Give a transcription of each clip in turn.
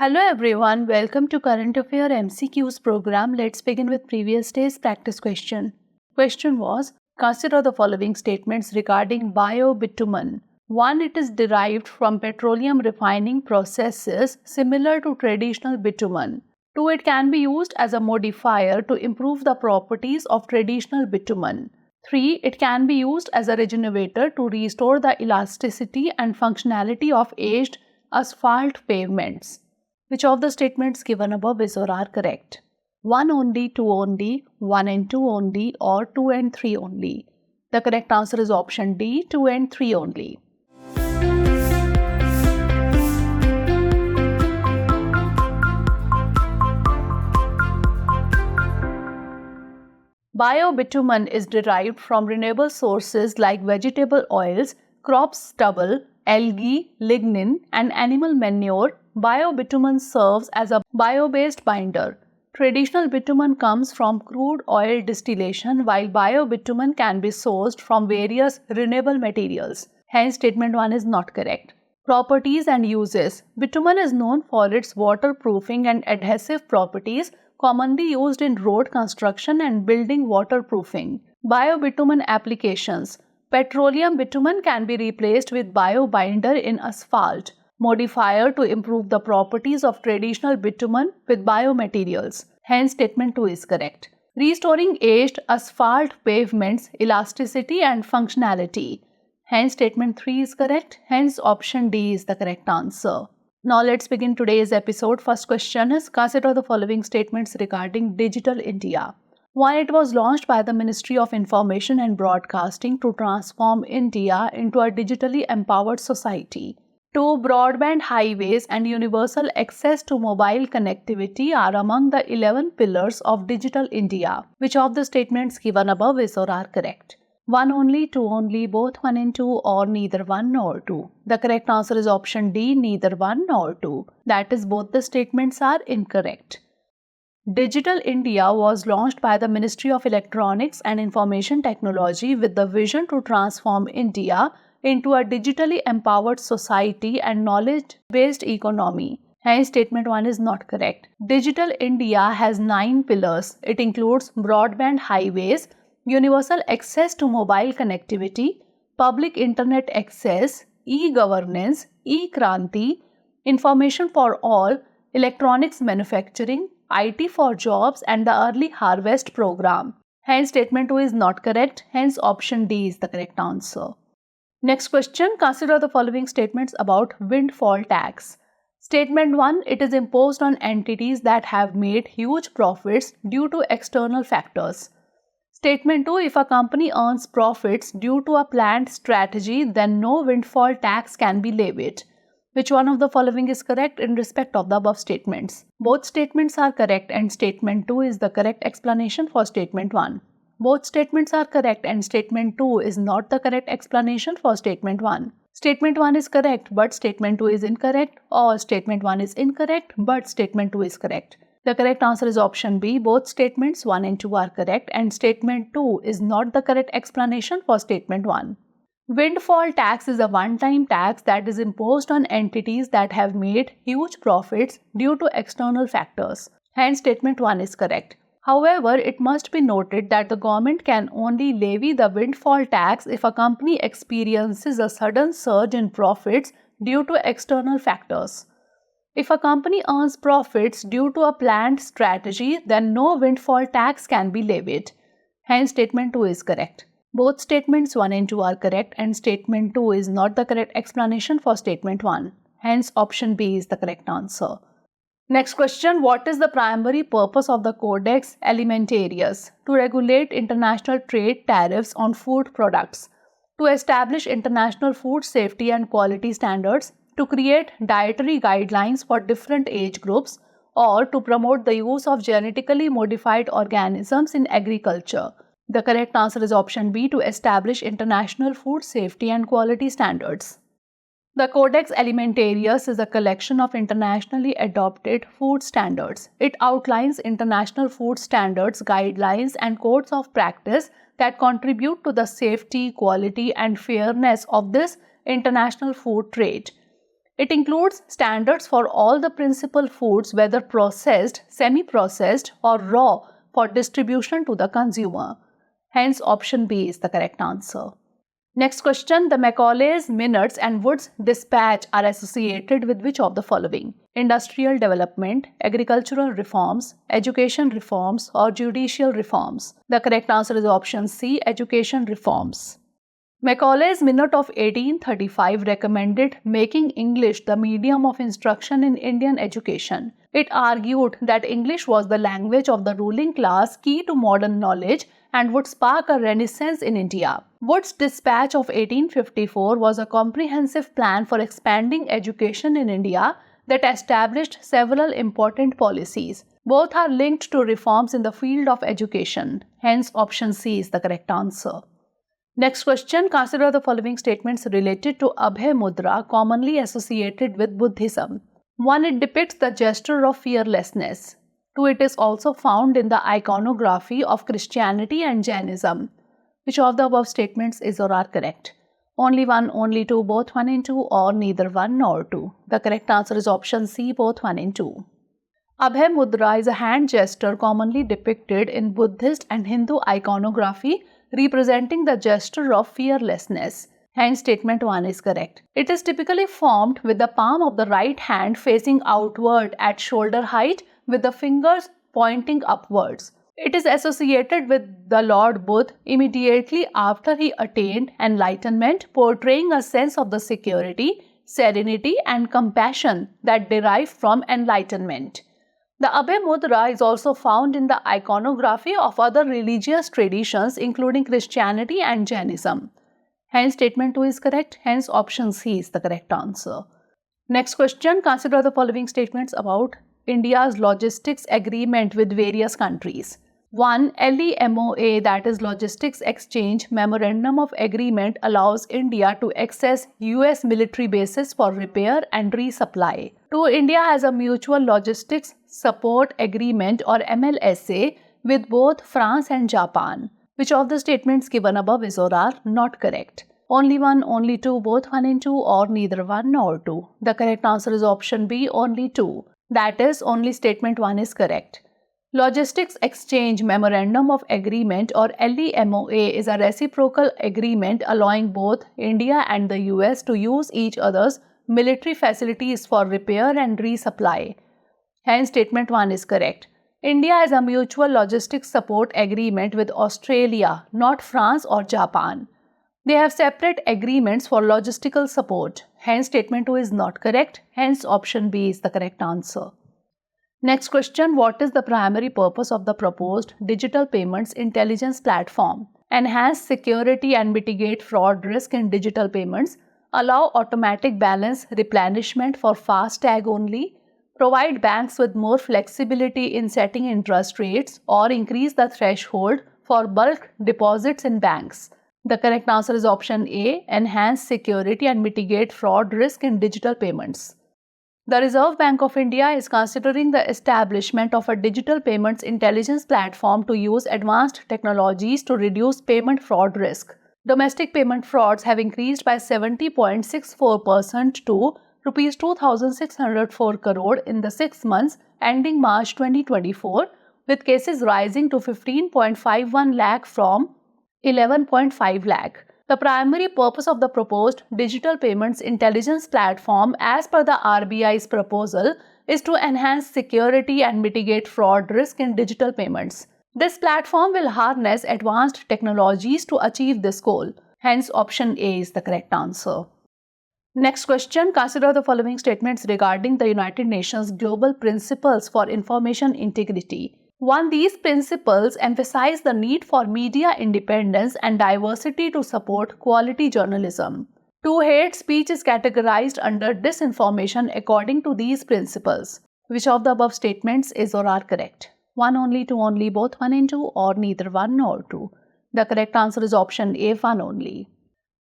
Hello everyone, welcome to Current Affairs MCQs program. Let's begin with previous day's practice question. Question was, consider the following statements regarding bio-bitumen. 1. It is derived from petroleum refining processes similar to traditional bitumen. 2. It can be used as a modifier to improve the properties of traditional bitumen. 3. It can be used as a regenerator to restore the elasticity and functionality of aged asphalt pavements. Which of the statements given above is or are correct? 1 only, 2 only, 1 and 2 only, or 2 and 3 only? The correct answer is option D, 2 and 3 only. Bio-bitumen is derived from renewable sources like vegetable oils, crop stubble, algae, lignin, and animal manure. Bio-bitumen serves as a bio-based binder. Traditional bitumen comes from crude oil distillation, while bio-bitumen can be sourced from various renewable materials. Hence, statement 1 is not correct. Properties and uses. Bitumen is known for its waterproofing and adhesive properties, commonly used in road construction and building waterproofing. Bio-bitumen applications. Petroleum bitumen can be replaced with bio-binder in asphalt. Modifier to improve the properties of traditional bitumen with biomaterials. Hence, statement 2 is correct. Restoring aged asphalt pavements, elasticity and functionality. Hence, statement 3 is correct. Hence, option D is the correct answer. Now, let's begin today's episode. First question is, consider the following statements regarding Digital India. 1. It was launched by the Ministry of Information and Broadcasting to transform India into a digitally empowered society. 2. Broadband highways and universal access to mobile connectivity are among the 11 pillars of Digital India. Which of the statements given above is or are correct? 1 only, 2 only, both 1 and 2, or neither 1 nor 2? The correct answer is option D, neither 1 nor 2. That is, both the statements are incorrect. Digital India was launched by the Ministry of Electronics and Information Technology with the vision to transform India into a digitally empowered society and knowledge-based economy. Hence, statement 1 is not correct. Digital India has 9 pillars. It includes broadband highways, universal access to mobile connectivity, public internet access, e-governance, e-kranti, information for all, electronics manufacturing, IT for jobs, and the early harvest program. Hence, statement 2 is not correct. Hence, option D is the correct answer. Next question, consider the following statements about windfall tax. Statement 1, it is imposed on entities that have made huge profits due to external factors. Statement 2, if a company earns profits due to a planned strategy, then no windfall tax can be levied. Which one of the following is correct in respect of the above statements? Both statements are correct and statement 2 is the correct explanation for statement 1. Both statements are correct and statement 2 is not the correct explanation for statement 1. Statement 1 is correct but statement 2 is incorrect, or statement 1 is incorrect but statement 2 is correct. The correct answer is option B. Both statements 1 and 2 are correct and statement 2 is not the correct explanation for statement 1. Windfall tax is a one-time tax that is imposed on entities that have made huge profits due to external factors. Hence, statement 1 is correct. However, it must be noted that the government can only levy the windfall tax if a company experiences a sudden surge in profits due to external factors. If a company earns profits due to a planned strategy, then no windfall tax can be levied. Hence, statement 2 is correct. Both statements 1 and 2 are correct and statement 2 is not the correct explanation for statement 1. Hence, option B is the correct answer. Next question, what is the primary purpose of the Codex Alimentarius? To regulate international trade tariffs on food products, to establish international food safety and quality standards, to create dietary guidelines for different age groups, or to promote the use of genetically modified organisms in agriculture. The correct answer is option B, to establish international food safety and quality standards. The Codex Alimentarius is a collection of internationally adopted food standards. It outlines international food standards, guidelines, and codes of practice that contribute to the safety, quality, and fairness of this international food trade. It includes standards for all the principal foods, whether processed, semi-processed or raw, for distribution to the consumer. Hence, option B is the correct answer. Next question, the Macaulay's Minutes and Wood's Dispatch are associated with which of the following? Industrial development, agricultural reforms, education reforms or judicial reforms? The correct answer is option C, education reforms. Macaulay's Minute of 1835 recommended making English the medium of instruction in Indian education. It argued that English was the language of the ruling class, key to modern knowledge, and would spark a renaissance in India. Wood's Dispatch of 1854 was a comprehensive plan for expanding education in India that established several important policies. Both are linked to reforms in the field of education. Hence, option C is the correct answer. Next question, consider the following statements related to Abhay Mudra commonly associated with Buddhism. 1. It depicts the gesture of fearlessness. 2. It is also found in the iconography of Christianity and Jainism. Which of the above statements is or are correct? Only 1, only 2, both 1 and 2, or neither 1 nor 2. The correct answer is option C, both 1 and 2. Abhay Mudra is a hand gesture commonly depicted in Buddhist and Hindu iconography, representing the gesture of fearlessness. Hence, statement 1 is correct. It is typically formed with the palm of the right hand facing outward at shoulder height with the fingers pointing upwards. It is associated with the Lord Buddha immediately after he attained enlightenment, portraying a sense of the security, serenity and compassion that derive from enlightenment. The Abhay Mudra is also found in the iconography of other religious traditions including Christianity and Jainism. Hence, statement 2 is correct. Hence, option C is the correct answer. Next question, consider the following statements about India's logistics agreement with various countries. 1. LEMOA, that is Logistics Exchange Memorandum of Agreement, allows India to access US military bases for repair and resupply. 2. India has a Mutual Logistics Support Agreement or MLSA with both France and Japan. Which of the statements given above is or are not correct? Only 1, only 2, both 1 and 2, or neither 1 nor 2. The correct answer is option B, only 2. That is, only statement 1 is correct. Logistics Exchange Memorandum of Agreement or LEMOA is a reciprocal agreement allowing both India and the US to use each other's military facilities for repair and resupply. Hence, statement 1 is correct. India has a Mutual Logistics Support Agreement with Australia, not France or Japan. They have separate agreements for logistical support. Hence, statement 2 is not correct. Hence, option B is the correct answer. Next question, what is the primary purpose of the proposed Digital Payments Intelligence Platform? Enhance security and mitigate fraud risk in digital payments, allow automatic balance replenishment for FASTag only, provide banks with more flexibility in setting interest rates, or increase the threshold for bulk deposits in banks. The correct answer is option A, enhance security and mitigate fraud risk in digital payments. The Reserve Bank of India is considering the establishment of a digital payments intelligence platform to use advanced technologies to reduce payment fraud risk. Domestic payment frauds have increased by 70.64% to Rs 2,604 crore in the 6 months ending March 2024, with cases rising to 15.51 lakh from 11.5 lakh. The primary purpose of the proposed Digital Payments Intelligence Platform, as per the RBI's proposal, is to enhance security and mitigate fraud risk in digital payments. This platform will harness advanced technologies to achieve this goal. Hence, option A is the correct answer. Next question, consider the following statements regarding the United Nations Global Principles for Information Integrity. 1. These principles emphasize the need for media independence and diversity to support quality journalism. 2. Hate speech is categorized under disinformation according to these principles. Which of the above statements is or are correct? 1 only, 2 only, both 1 and 2, or neither 1 nor 2. The correct answer is option A, 1 only.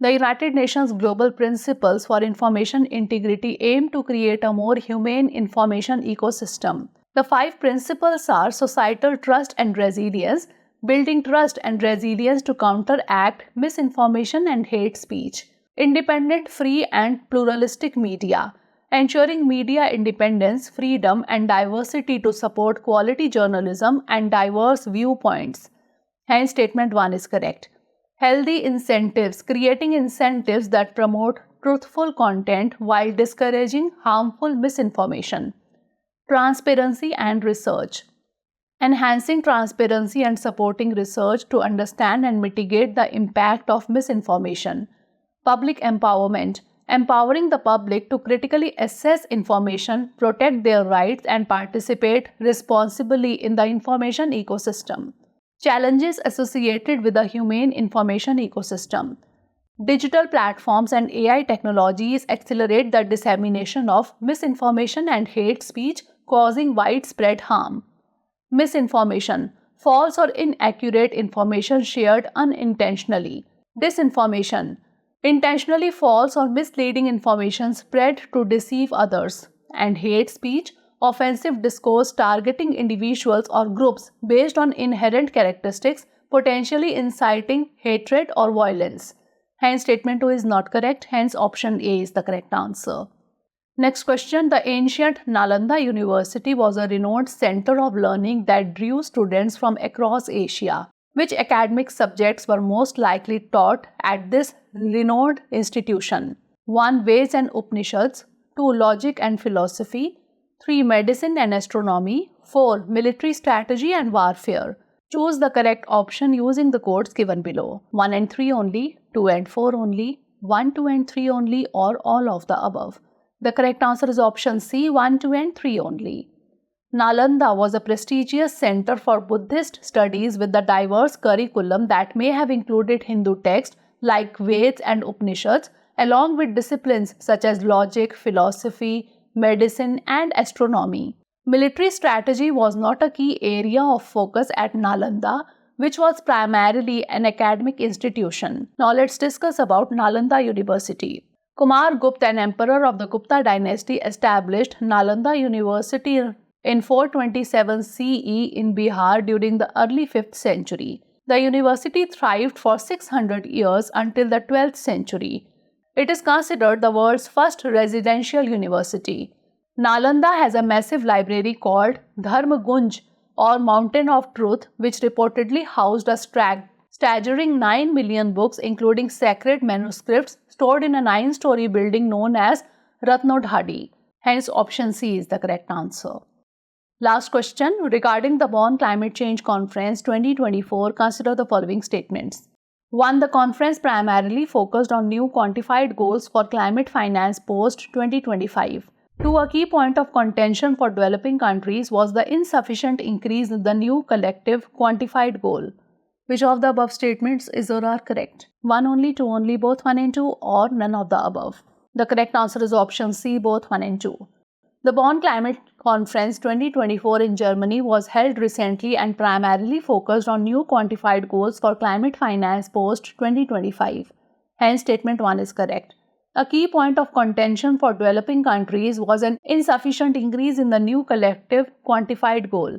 The United Nations Global Principles for Information Integrity aim to create a more humane information ecosystem. The 5 principles are societal trust and resilience, building trust and resilience to counteract misinformation and hate speech, independent, free and pluralistic media, ensuring media independence, freedom, and diversity to support quality journalism and diverse viewpoints. Hence, statement 1 is correct. Healthy incentives, creating incentives that promote truthful content while discouraging harmful misinformation. Transparency and research. Enhancing transparency and supporting research to understand and mitigate the impact of misinformation. Public empowerment. Empowering the public to critically assess information, protect their rights, and participate responsibly in the information ecosystem. Challenges associated with the humane information ecosystem. Digital platforms and AI technologies accelerate the dissemination of misinformation and hate speech, causing widespread harm. Misinformation. False or inaccurate information shared unintentionally. Disinformation. Intentionally false or misleading information spread to deceive others. And hate speech. Offensive discourse targeting individuals or groups based on inherent characteristics, potentially inciting hatred or violence. Hence, statement 2 is not correct. Hence, option A is the correct answer. Next question. The ancient Nalanda University was a renowned center of learning that drew students from across Asia. Which academic subjects were most likely taught at this renowned institution? 1. Veds and Upanishads. 2. Logic and philosophy. 3. Medicine and astronomy. 4. Military strategy and warfare. Choose the correct option using the codes given below. 1 and 3 only, 2 and 4 only, 1, 2 and 3 only, or all of the above. The correct answer is option C, 1, 2 and 3 only. Nalanda was a prestigious center for Buddhist studies with a diverse curriculum that may have included Hindu texts like Veds and Upanishads, along with disciplines such as logic, philosophy, medicine, and astronomy. Military strategy was not a key area of focus at Nalanda, which was primarily an academic institution. Now let's discuss about Nalanda University. Kumar Gupta, an emperor of the Gupta dynasty, established Nalanda University in 427 CE in Bihar during the early 5th century. The university thrived for 600 years until the 12th century. It is considered the world's first residential university. Nalanda has a massive library called Dharma Gunj or Mountain of Truth, which reportedly housed a staggering 9 million books, including sacred manuscripts stored in a 9-story building known as Ratnodhadi. Hence, option C is the correct answer. Last question. Regarding the Bonn Climate Change Conference 2024, consider the following statements. 1. The conference primarily focused on new quantified goals for climate finance post-2025. 2. A key point of contention for developing countries was the insufficient increase in the new collective quantified goal. Which of the above statements is or are correct? 1 only, 2 only, both 1 and 2, or none of the above? The correct answer is option C, both 1 and 2. The Bonn Climate Conference 2024 in Germany was held recently and primarily focused on new quantified goals for climate finance post-2025. Hence, statement 1 is correct. A key point of contention for developing countries was an insufficient increase in the new collective quantified goal.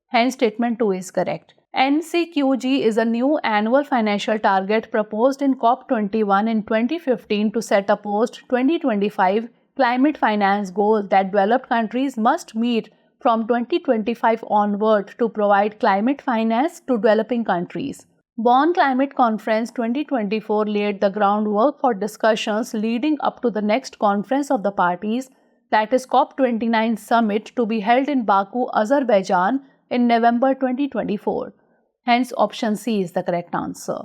Hence, statement 2 is correct. NCQG is a new annual financial target proposed in COP21 in 2015 to set a post-2025 climate finance goal that developed countries must meet from 2025 onward to provide climate finance to developing countries. Bonn Climate Conference 2024 laid the groundwork for discussions leading up to the next conference of the parties, that is COP29 summit, to be held in Baku, Azerbaijan in November 2024. Hence, option C is the correct answer.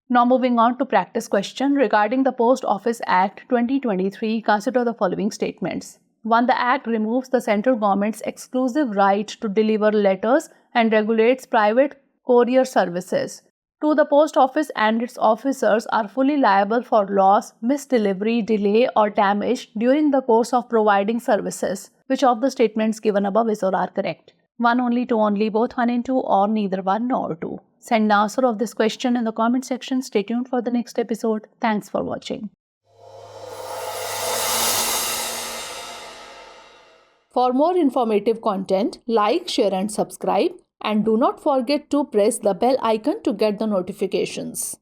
Now moving on to practice question. Regarding the Post Office Act 2023, consider the following statements. 1. The Act removes the central government's exclusive right to deliver letters and regulates private courier services. 2. The Post Office and its officers are fully liable for loss, misdelivery, delay, or damage during the course of providing services. Which of the statements given above is or are correct? 1 only, 2 only, both 1 and 2, or neither 1 nor 2? Send the answer of this question in the comment section. Stay tuned for the next episode. Thanks for watching. For more informative content, like, share and subscribe. And do not forget to press the bell icon to get the notifications.